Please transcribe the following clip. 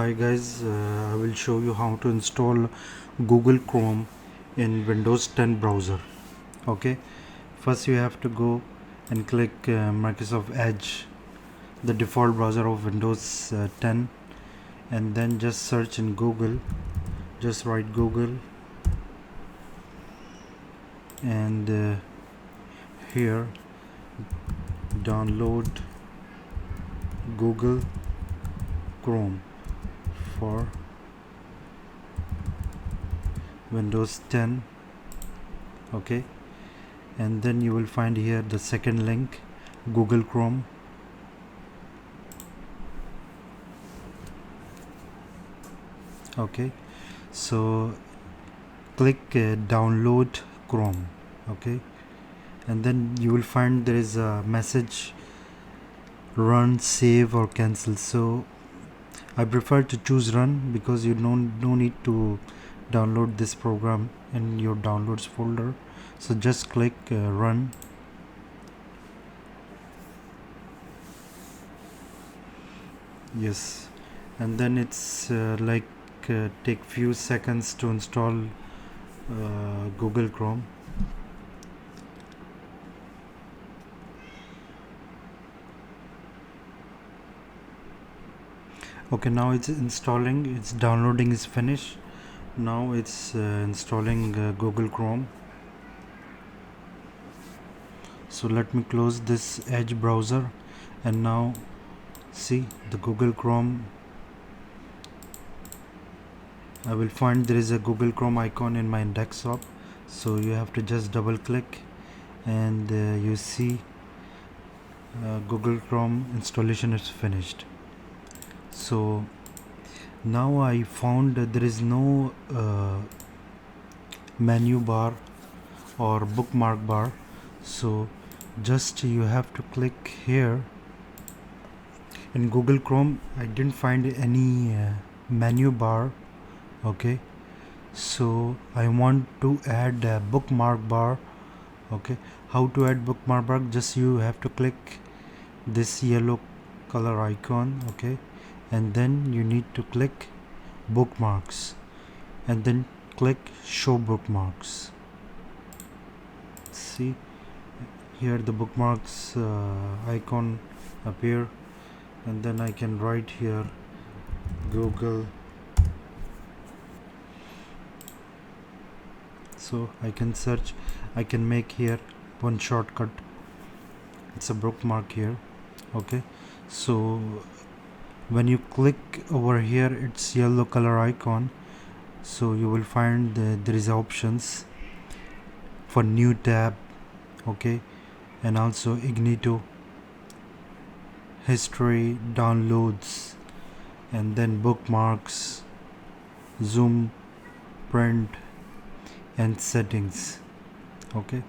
Hi guys, I will show you how to install Google Chrome in Windows 10 browser. Okay, first you have to go and click Microsoft Edge, the default browser of Windows 10, and then just search in Google. Just write Google, and here download Google Chrome for Windows 10. Okay, and then you will find here the second link, Google Chrome. Okay, so click download Chrome. Okay, and then you will find there is a message, run, save or cancel. So I prefer to choose run because you no need to download this program in your downloads folder. So just click run. Yes, and then it's take few seconds to install Google Chrome. Okay, now it's installing, it's downloading is finished. Now it's installing Google Chrome. So let me close this Edge browser, and now see the Google Chrome. I will find there is a Google Chrome icon in my desktop, so you have to just double click, and you see Google Chrome installation is finished. So now I found that there is no menu bar or bookmark bar, so just you have to click here. In Google Chrome I didn't find any menu bar. Okay, so I want to add a bookmark bar. Okay, how to add bookmark bar? Just you have to click this yellow color icon. Okay, and then you need to click bookmarks, and then click show bookmarks. See here the bookmarks icon appear, and then I can write here Google. So I can search, I can make here one shortcut, it's a bookmark here. Okay, so when you click over here, it's yellow color icon, so you will find there is options for new tab. Okay, and also Ignito, history, downloads, and then bookmarks, zoom, print, and settings. Okay,